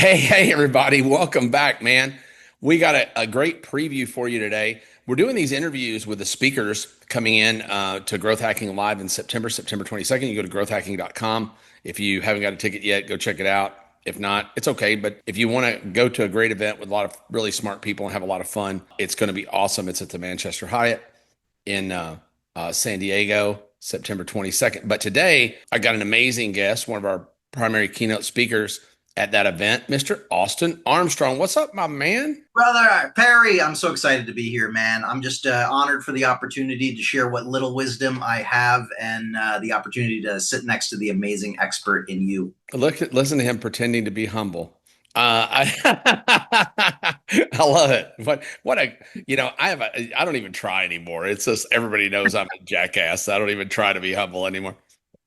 Hey, everybody. Welcome back, man. We got a great preview for you today. We're doing these interviews with the speakers coming in to Growth Hacking Live in September 22nd. You go to growthhacking.com. If you haven't got a ticket yet, go check it out. If not, it's okay. But if you want to go to a great event with a lot of really smart people and have a lot of fun, it's going to be awesome. It's at the Manchester Hyatt in San Diego, September 22nd. But today, I got an amazing guest, one of our primary keynote speakers at that event, Mr. Austin Armstrong. What's up, my man? Brother Perry, I'm so excited to be here, man. I'm just honored for the opportunity to share what little wisdom I have and the opportunity to sit next to the amazing expert in you. Listen to him pretending to be humble. I love it. I don't even try anymore. It's just everybody knows I'm a jackass. I don't even try to be humble anymore.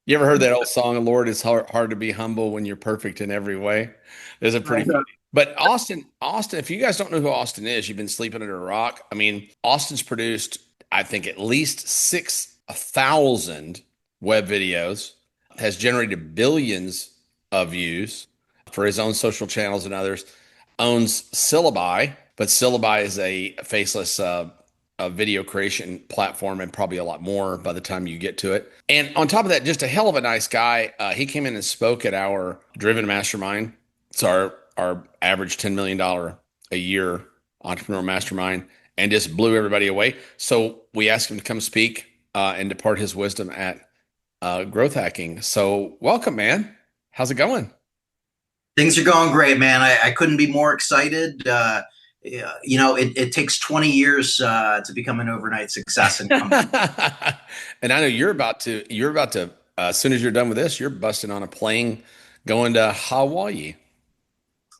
You ever heard that old song, Lord, it's hard to be humble when you're perfect in every way? There's a pretty funny. But Austin, if you guys don't know who Austin is, you've been sleeping under a rock. I mean, Austin's produced, I think, at least 6,000 web videos, has generated billions of views for his own social channels and others, owns Syllabi, but Syllabi is a faceless a video creation platform and probably a lot more by the time you get to it. And on top of that, just a hell of a nice guy. He came in and spoke at our Driven Mastermind. It's our average $10 million a year entrepreneur mastermind and just blew everybody away. So we asked him to come speak and depart his wisdom at growth hacking. So welcome, man. How's it going? Things are going great, man. I couldn't be more excited. Yeah, it takes 20 years to become an overnight success and come. And I know you're about to, as soon as you're done with this, you're busting on a plane going to Hawaii.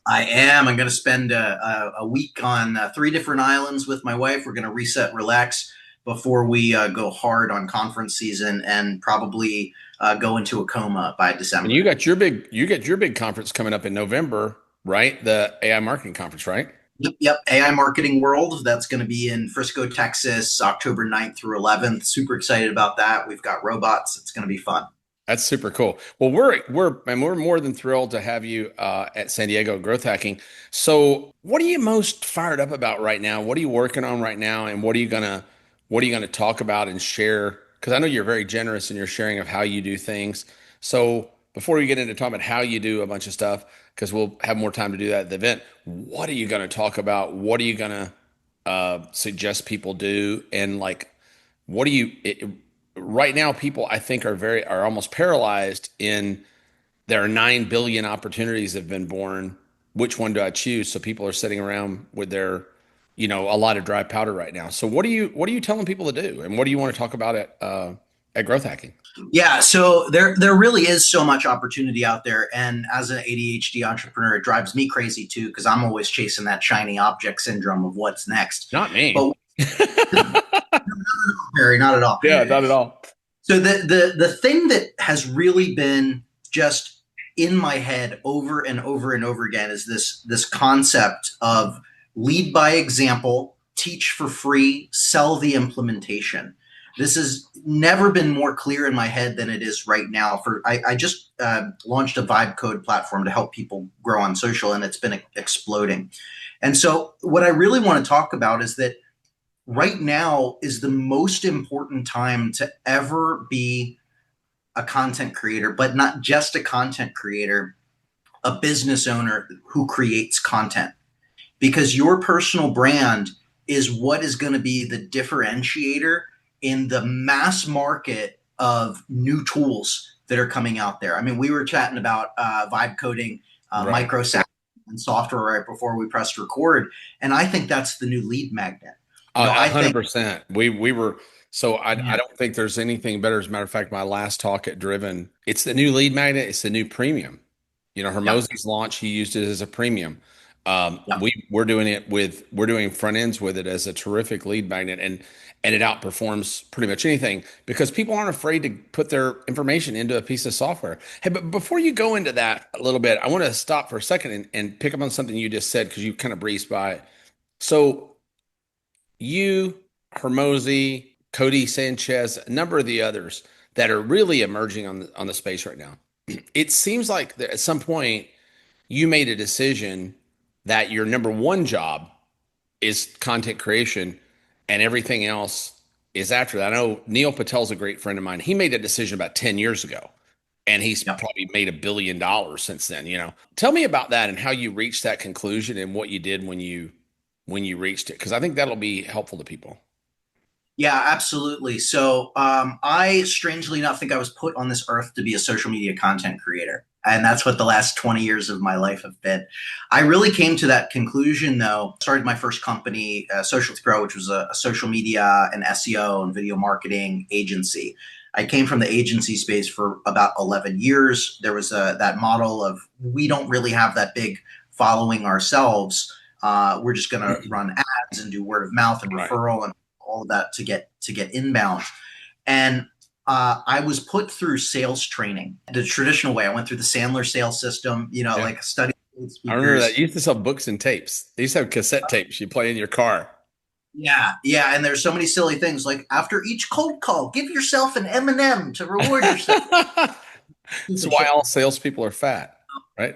I am. I'm going to spend a week on three different islands with my wife. We're going to reset, relax before we go hard on conference season and probably go into a coma by And December. you got your big conference coming up in November, right? The AI marketing conference, right? Yep. AI Marketing World. That's going to be in Frisco, Texas, October 9th through 11th. Super excited about that. We've got robots. It's going to be fun. That's super cool. Well, we're more than thrilled to have you at San Diego Growth Hacking. So, what are you most fired up about right now? What are you working on right now, and what are you gonna talk about and share? Because I know you're very generous in your sharing of how you do things. So, before we get into talking about how you do a bunch of stuff, because we'll have more time to do that at the event, what are you going to talk about? What are you going to suggest people do? And like, what do you? Right now people I think are almost paralyzed in there are 9 billion opportunities that have been born. Which one do I choose? So people are sitting around with their a lot of dry powder right now. So what are you telling people to do, and what do you want to talk about at growth hacking? Yeah, so there really is so much opportunity out there, and as an ADHD entrepreneur, it drives me crazy too because I'm always chasing that shiny object syndrome of what's next. Not me. But Harry, not at all. Yeah, not at all. So the thing that has really been just in my head over and over and over again is this concept of lead by example, teach for free, sell the implementation. This has never been more clear in my head than it is right now. I just launched a vibe code platform to help people grow on social, and it's been exploding. And so, what I really want to talk about is that right now is the most important time to ever be a content creator, but not just a content creator, a business owner who creates content. Because your personal brand is what is going to be the differentiator in the mass market of new tools that are coming out there. I mean, we were chatting about vibe coding, Right. micro and software right before we pressed record, and I think that's the new lead magnet. A I hundred think, percent. We were so I yeah, don't think there's anything better. As a matter of fact, my last talk at Driven, it's the new lead magnet. It's the new premium. yeah, Hermosi's launch, he used it as a premium. yeah. We're doing front ends with it as a terrific lead magnet, and it outperforms pretty much anything because people aren't afraid to put their information into a piece of software. Hey, but before you go into that a little bit, I want to stop for a second and pick up on something you just said because you kind of breezed by it. So you, Hermosi, Cody Sanchez, a number of the others that are really emerging on the space right now. It seems like that at some point you made a decision that your number one job is content creation and everything else is after that. I know Neil Patel's a great friend of mine. He made a decision about 10 years ago and he's Yep. probably made $1 billion since then, you know. Tell me about that and how you reached that conclusion and what you did when you reached it because I think that'll be helpful to people. Yeah, absolutely. So, I strangely enough think I was put on this earth to be a social media content creator. And that's what the last 20 years of my life have been. I really came to that conclusion, though. Started my first company, Social to Grow, which was a social media and SEO and video marketing agency. I came from the agency space for about 11 years. There was that model of we don't really have that big following ourselves. We're just going to run ads and do word of mouth and Right. referral and all of that to get inbound. And I was put through sales training the traditional way. I went through the Sandler sales system, Yeah. like study I remember that. speakers. You used to sell books and tapes. They used to have cassette tapes you play in your car. Yeah, yeah. And there's so many silly things like after each cold call, give yourself an M&M to reward yourself. That's Stupid why shit. all salespeople are fat, right?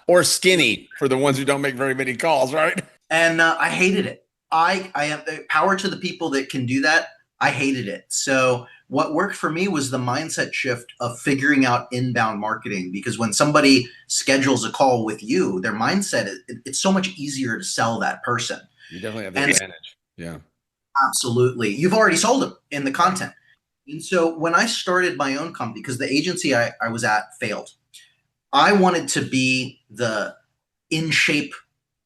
Or skinny for the ones who don't make very many calls, right? And I hated it. I am power to the people that can do that. I hated it. So what worked for me was the mindset shift of figuring out inbound marketing because when somebody schedules a call with you, their mindset it's so much easier to sell that person. You definitely have the And advantage. Yeah. absolutely, you've already sold them in the content. And so when I started my own company, because the agency I was at failed, I wanted to be the in shape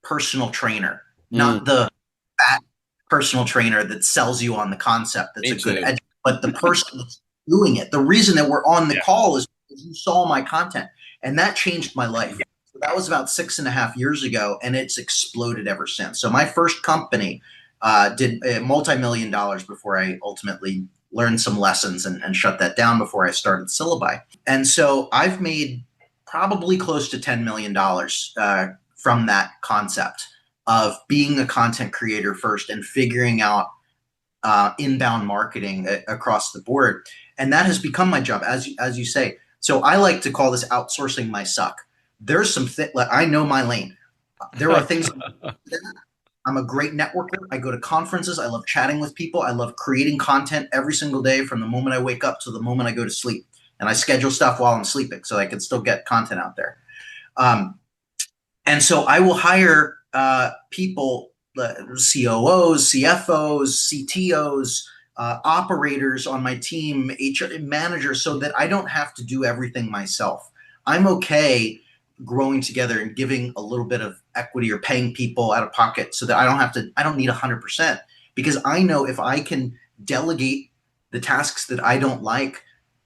personal trainer, Mm, not the fat personal trainer that sells you on the concept that's me a good too. edge, but the person that's doing it. The reason that we're on the Yeah. call is because you saw my content, and that changed my life. So that was about 6.5 years ago, and it's exploded ever since. So my first company did multi-million dollars before I ultimately learned some lessons and shut that down before I started Syllabi. And so I've made probably close to $10 million from that concept of being a content creator first and figuring out inbound marketing across the board. And that has become my job, as you say. So I like to call this outsourcing my suck. There's some like, I know my lane. There are things I'm a great networker. I go to conferences. I love chatting with people. I love creating content every single day from the moment I wake up to the moment I go to sleep. And I schedule stuff while I'm sleeping so I can still get content out there. Um, and so I will hire people, COOs, CFOs, CTOs, operators on my team, HR managers, so that I don't have to do everything myself. I'm okay growing together and giving a little bit of equity or paying people out of pocket so that I don't need 100% because I know if I can delegate the tasks that I don't like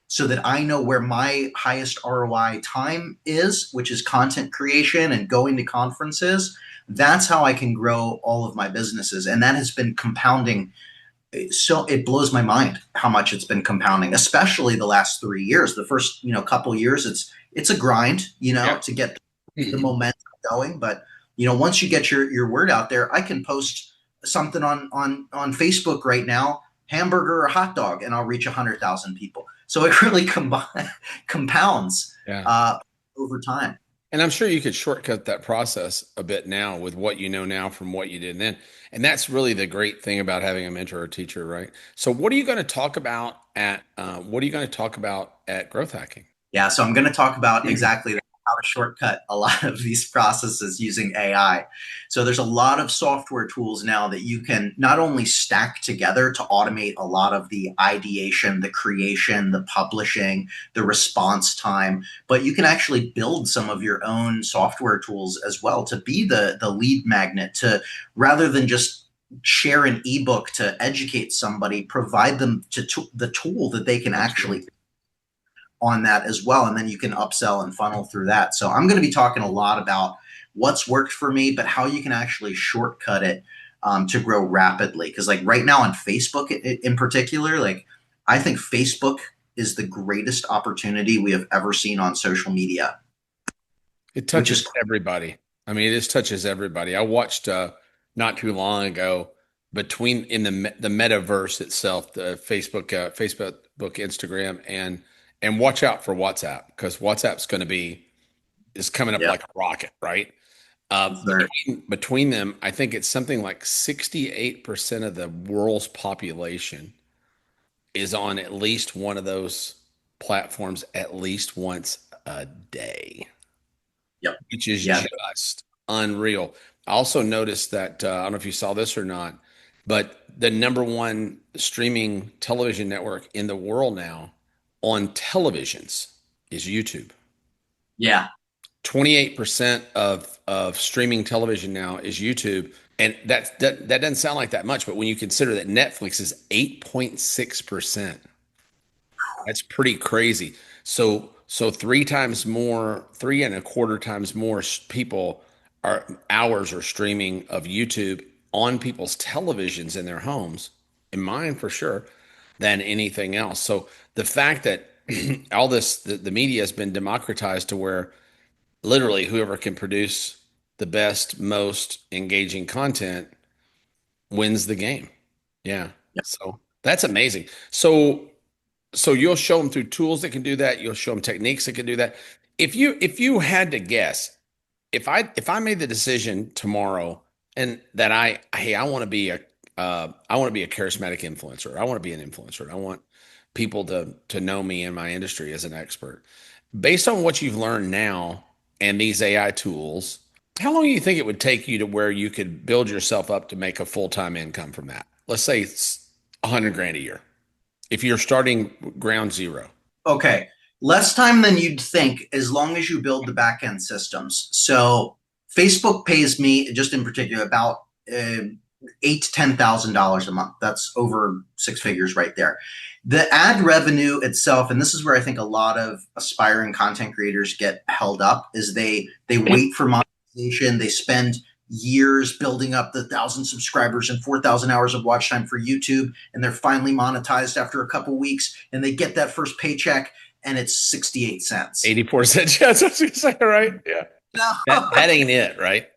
so that I know where my highest ROI time is, which is content creation and going to conferences. That's how I can grow all of my businesses. And that has been compounding. So it blows my mind how much it's been compounding, especially the last 3 years. The first, couple of years, it's a grind, Yeah. to get the momentum going. But once you get your word out there, I can post something on Facebook right now, hamburger or hot dog, and I'll reach 100,000 people. So it really compounds Yeah. over time. And I'm sure you could shortcut that process a bit now with what you know now from what you did then. And that's really the great thing about having a mentor or teacher, right? So what are you going to talk about at growth hacking? Yeah, so I'm going to talk about exactly how to shortcut a lot of these processes using AI. So there's a lot of software tools now that you can not only stack together to automate a lot of the ideation, the creation, the publishing, the response time, but you can actually build some of your own software tools as well to be the lead magnet to rather than just share an ebook to educate somebody, provide them the tool that they can actually Absolutely. on that as well. And then you can upsell and funnel through that. So I'm going to be talking a lot about what's worked for me, but how you can actually shortcut it to grow rapidly. Because like right now on Facebook in particular, like I think Facebook is the greatest opportunity we have ever seen on social media, It which touches is everybody. I mean, it just touches everybody. I watched not too long ago between in the metaverse itself, the Facebook, Instagram, and watch out for WhatsApp because WhatsApp's going to be is coming up Yeah. like a rocket, right? There. Between them, I think it's something like 68% of the world's population is on at least one of those platforms at least once a day, Yep. which is Yeah. just unreal. I also noticed that I don't know if you saw this or not, but the number one streaming television network in the world now on televisions is YouTube. Yeah. 28% of streaming television now is YouTube. And that doesn't sound like that much, but when you consider that Netflix is 8.6%, that's pretty crazy. So three times more, three and a quarter times more people are hours are streaming of YouTube on people's televisions in their homes, in mine for sure, than anything else. So the fact that all this the media has been democratized to where literally whoever can produce the best, most engaging content wins the game. Yeah. Yeah. So that's amazing. So you'll show them through tools that can do that. You'll show them techniques that can do that. If you had to guess, if I made the decision tomorrow and that I want to be I want to be a charismatic influencer. I want to be an influencer. I want people to know me in my industry as an expert. Based on what you've learned now and these AI tools, how long do you think it would take you to where you could build yourself up to make a full-time income from that? Let's say it's 100 grand a year. If you're starting ground zero. Okay. Less time than you'd think, as long as you build the back end systems. So Facebook pays me, just in particular, about eight to $10,000 a month. That's over six figures right there. The ad revenue itself, and this is where I think a lot of aspiring content creators get held up, is they wait for monetization. They spend years building up the 1,000 subscribers and 4,000 hours of watch time for YouTube, and they're finally monetized after a couple weeks, and they get that first paycheck, and it's 68 cents. 84 cents. Yeah, that's what you say, right? Yeah. No. That ain't it, right?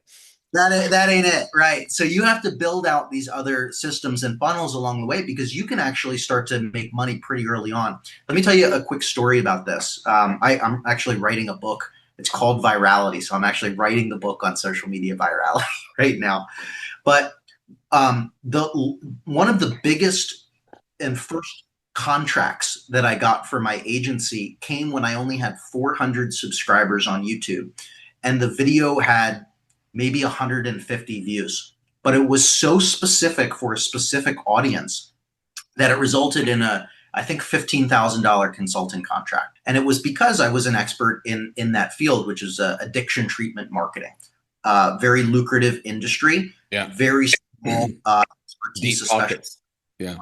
That ain't it, right? So you have to build out these other systems and funnels along the way because you can actually start to make money pretty early on. Let me tell you a quick story about this. I'm actually writing a book. It's called Virality, so I'm actually writing the book on social media virality right now. But the one of the biggest and first contracts that I got for my agency came when I only had 400 subscribers on YouTube, and the video had maybe 150 views. But it was so specific for a specific audience that it resulted in I think, $15,000 consulting contract. And it was because I was an expert in that field, which is addiction treatment marketing. Very lucrative industry, Yeah. very small Deep expertise, pockets. Yeah.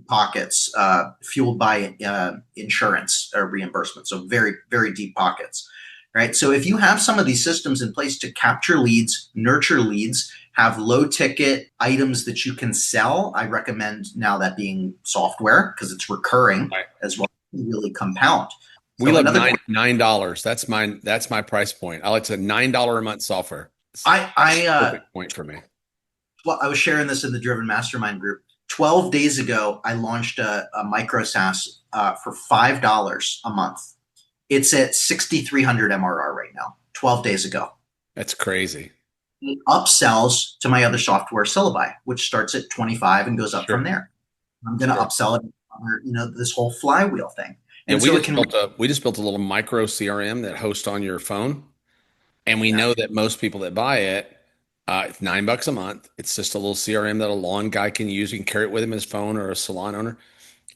pockets, fueled by insurance or reimbursement. So very, very deep pockets. Right. So if you have some of these systems in place to capture leads, nurture leads, have low ticket items that you can sell, I recommend now that being software because it's recurring Right. as well, really compound. We So love $9. That's my price point. I like to $9 a month software. Perfect point for me. Well, I was sharing this in the Driven Mastermind group. 12 days ago, I launched a micro SaaS for $5 a month. It's at 6,300 MRR right now, 12 days ago. That's crazy. It upsells to my other software, Syllabi, which starts at 25 and goes up from there. I'm going to upsell it, this whole flywheel thing. And so we just built a little micro CRM that hosts on your phone. And we know that most people that buy it, it's $9 a month. It's just a little CRM that a lawn guy can use. He can carry it with him in his phone, or a salon owner.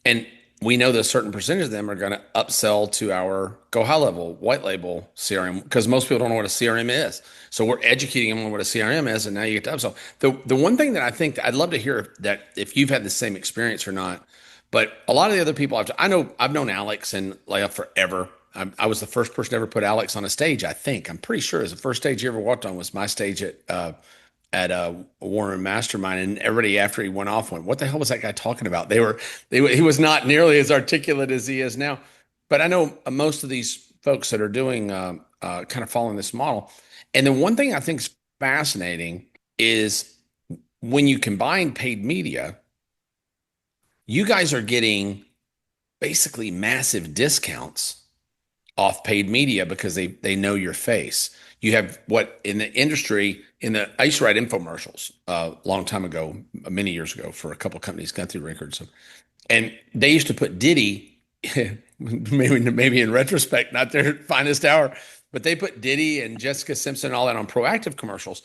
And we know that a certain percentage of them are going to upsell to our go high level, white label CRM, because most people don't know what a CRM is. So we're educating them on what a CRM is, and now you get to upsell. The one thing that I think I'd love to hear that if you've had the same experience or not, but a lot of the other people I've known Alex and Leah forever. I was the first person to ever put Alex on a stage. I think I'm pretty sure it was the first stage he ever walked on was my stage at Warren Mastermind, and everybody after he went off went, "What the hell was that guy talking about?" He was not nearly as articulate as he is now. But I know most of these folks that are doing kind of following this model. And then one thing I think is fascinating is when you combine paid media, you guys are getting basically massive discounts off paid media because they know your face. You have what in the industry I used to write infomercials a long time ago, many years ago for a couple of companies, got through records, and they used to put Diddy, maybe in retrospect, not their finest hour, but they put Diddy and Jessica Simpson and all that on proactive commercials,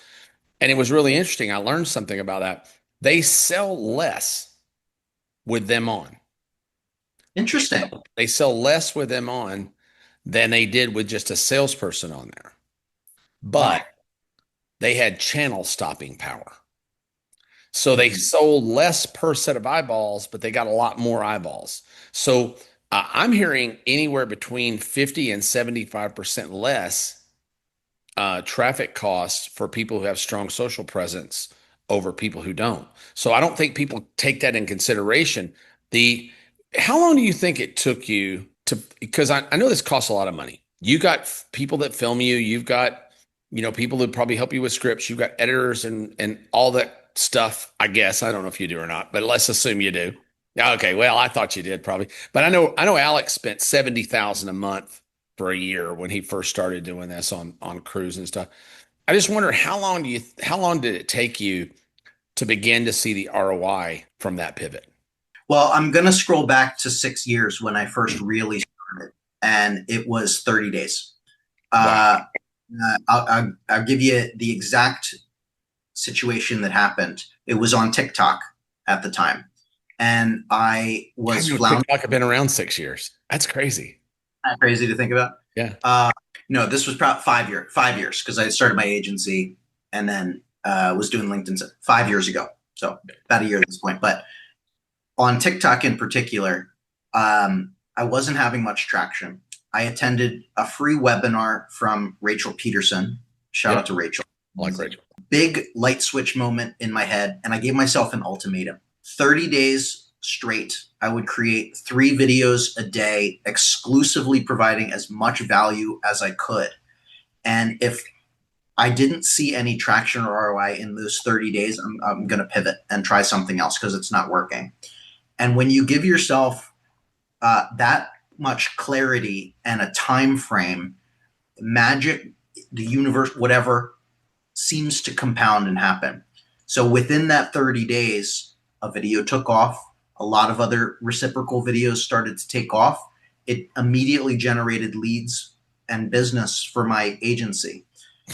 and it was really interesting. I learned something about that. They sell less with them on. Interesting. They sell less with them on than they did with just a salesperson on there. Wow. But they had channel stopping power. So they Mhm. sold less per set of eyeballs, but they got a lot more eyeballs. So I'm hearing anywhere between 50 and 75% less traffic costs for people who have strong social presence over people who don't. So I don't think people take that in consideration. The How long do you think it took you to, because I know this costs a lot of money. You got people that film you, you've got, people that probably help you with scripts, you've got editors and all that stuff, I guess. I don't know if you do or not, but let's assume you do. Yeah, okay, well, I thought you did probably. But I know Alex spent 70,000 a month for a year when he first started doing this on cruise and stuff. I just wonder how long did it take you to begin to see the ROI from that pivot? Well, I'm going to scroll back to 6 years when I first really started, and it was 30 days. Wow. Uh, I'll give you the exact situation that happened. It was on TikTok at the time, and I God, was floundering. TikTok have been around 6 years. That's crazy. Crazy to think about. Yeah. Uh, no, this was probably 5 years because I started my agency and then was doing LinkedIn 5 years ago. So about a year at this point. But on TikTok in particular, I wasn't having much traction. I attended a free webinar from Rachel Peterson. Shout Yep. out to Rachel. I like Rachel. Big light switch moment in my head, and I gave myself an ultimatum. 30 days straight, I would create 3 videos a day, exclusively providing as much value as I could. And if I didn't see any traction or ROI in those 30 days, I'm going to pivot and try something else because it's not working. And when you give yourself that much clarity and a time frame, magic, the universe, whatever, seems to compound and happen. So within that 30 days, a video took off. A lot of other reciprocal videos started to take off. It immediately generated leads and business for my agency.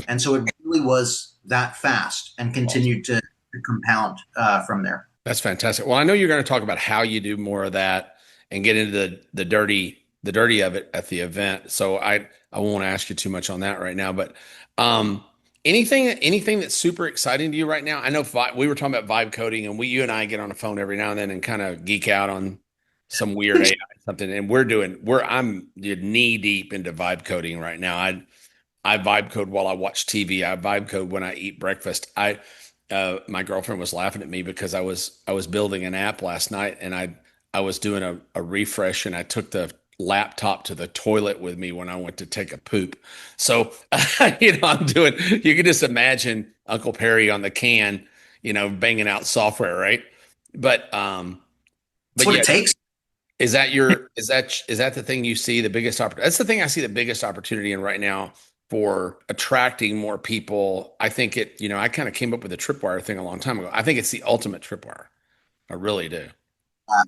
And so it really was that fast and continued to compound from there. That's fantastic. Well, I know you're going to talk about how you do more of that and get into the dirty of it at the event. So I won't ask you too much on that right now. But um, anything that's super exciting to you right now? I know we were talking about vibe coding, and you and I get on the phone every now and then and kind of geek out on some weird AI something. And I'm knee deep into vibe coding right now. I vibe code while I watch TV. I vibe code when I eat breakfast. My girlfriend was laughing at me because I was building an app last night, and I was doing a refresh, and I took the laptop to the toilet with me when I went to take a poop. So I'm doing. You can just imagine Uncle Perry on the can, banging out software, right? But That's but what yeah, it takes. is that the thing you see the biggest opportunity? That's the thing I see the biggest opportunity in right now for attracting more people. I think I kind of came up with the tripwire thing a long time ago. I think it's the ultimate tripwire. I really do.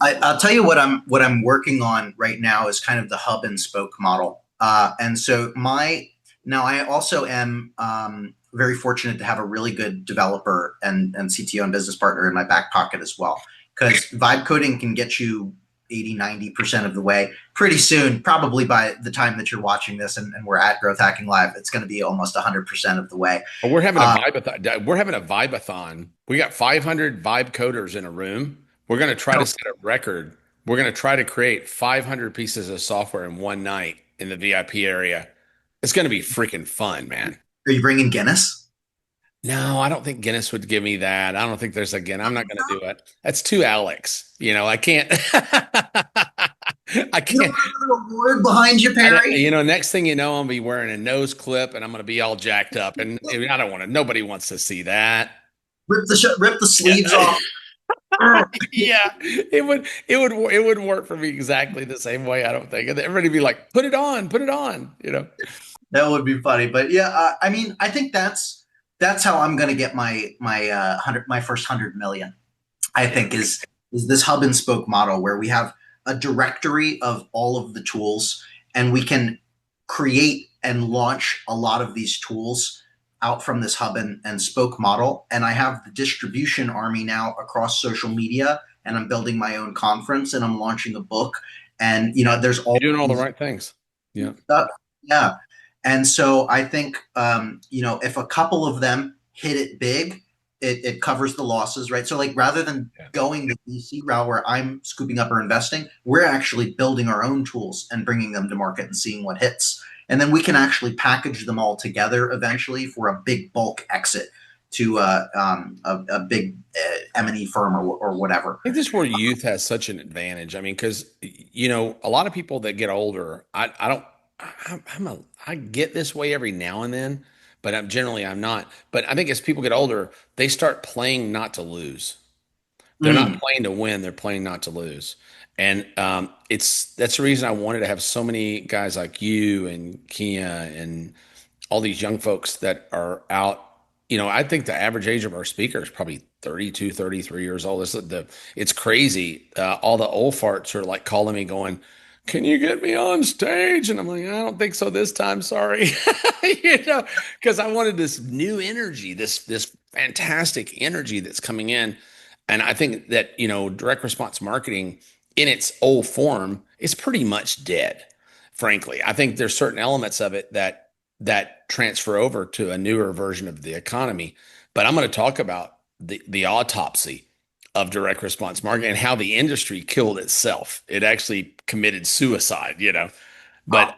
I'll tell you what I'm working on right now is kind of the hub and spoke model. And so now I also am very fortunate to have a really good developer and CTO and business partner in my back pocket as well. Because vibe coding can get you 80-90% of the way pretty soon. Probably by the time that you're watching this and we're at Growth Hacking Live, it's going to be almost 100% of the way. But we're having a Uh, vibe. We're having a vibe-a-thon. We got 500 vibe coders in a room. We're going to try to set a record. We're going to try to create 500 pieces of software in one night in the VIP area. It's going to be freaking fun, man. are you bringing Guinness? No, I don't think Guinness would give me that. I don't think there's a Guinness. I'm not going to do it. That's too Alex. I can't. I You don't can't. have a reward behind you, Perry. Next thing you know, I'm gonna be wearing a nose clip and I'm gonna be all jacked up, and I don't want to. Nobody wants to see that. Rip the Yeah. sleeves off. Yeah, it would work for me exactly the same way, I don't think. And everybody would be like, put it on, you know. That would be funny, but yeah, I mean, I think that's how I'm going to get my first 100 million. I Yeah. think is this hub and spoke model where we have a directory of all of the tools, and we can create and launch a lot of these tools out from this hub and spoke model. And I have the distribution army now across social media, and I'm building my own conference, and I'm launching a book, and there's all You're doing all the these right things. Yeah. stuff. Yeah. And so I think, if a couple of them hit it big, it covers the losses, right? So, like, rather than Yeah. going the VC route where I'm scooping up or investing, we're actually building our own tools and bringing them to market and seeing what hits. And then we can actually package them all together eventually for a big bulk exit to a big M&E firm or whatever. I think this is where youth has such an advantage. I mean, because a lot of people that get older, I don't, I get this way every now and then, but I'm not. But I think as people get older, they start playing not to lose. They're not Mm. playing to win; they're playing not to lose. And that's the reason I wanted to have so many guys like you and Kia and all these young folks that are out. I think the average age of our speaker is probably 32, 33 years old. It's crazy. All the old farts are like calling me going, can you get me on stage? And I'm like, I don't think so this time. Sorry. Because I wanted this new energy, this fantastic energy that's coming in. And I think that, direct response marketing in its old form is pretty much dead, frankly. I think there's certain elements of it that transfer over to a newer version of the economy. But I'm going to talk about the autopsy of direct response marketing and how the industry killed itself. It actually committed suicide, But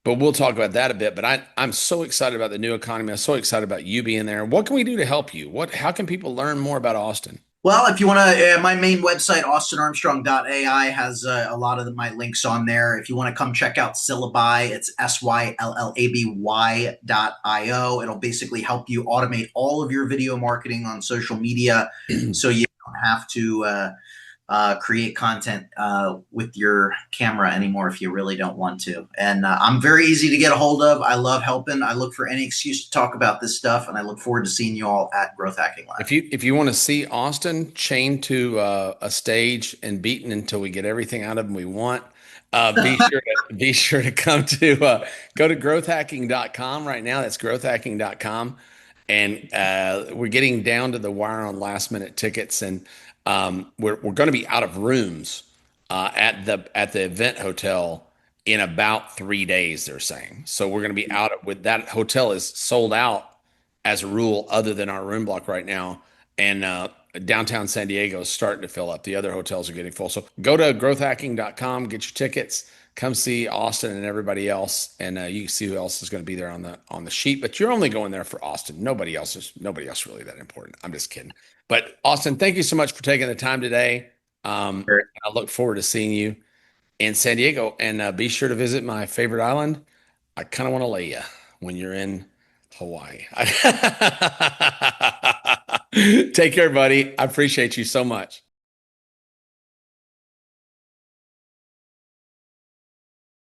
but we'll talk about that a bit. But I'm so excited about the new economy. I'm so excited about you being there. What can we do to help you? How can people learn more about Austin? Well, if you want to, my main website, austinarmstrong.ai, has a lot of my links on there. If you want to come check out Syllabi, it's syllaby.io. It'll basically help you automate all of your video marketing on social media so you don't have to create content with your camera anymore if you really don't want to. And I'm very easy to get a hold of. I love helping. I look for any excuse to talk about this stuff, and I look forward to seeing you all at Growth Hacking Live. If you want to see Austin chained to a stage and beaten until we get everything out of him we want, be sure to go to growthhacking.com right now. That's growthhacking.com. And we're getting down to the wire on last minute tickets, and we're going to be out of rooms at the event hotel in about 3 days. They're saying so. We're going to be with that hotel is sold out as a rule, other than our room block right now. And downtown San Diego is starting to fill up. The other hotels are getting full. So go to growthhacking.com, get your tickets, come see Austin and everybody else, and you can see who else is going to be there on the sheet. But you're only going there for Austin. Nobody else really that important. I'm just kidding. But Austin, thank you so much for taking the time today. I look forward to seeing you in San Diego, and be sure to visit my favorite island. I kind of want to lay you when you're in Hawaii. Take care, buddy. I appreciate you so much.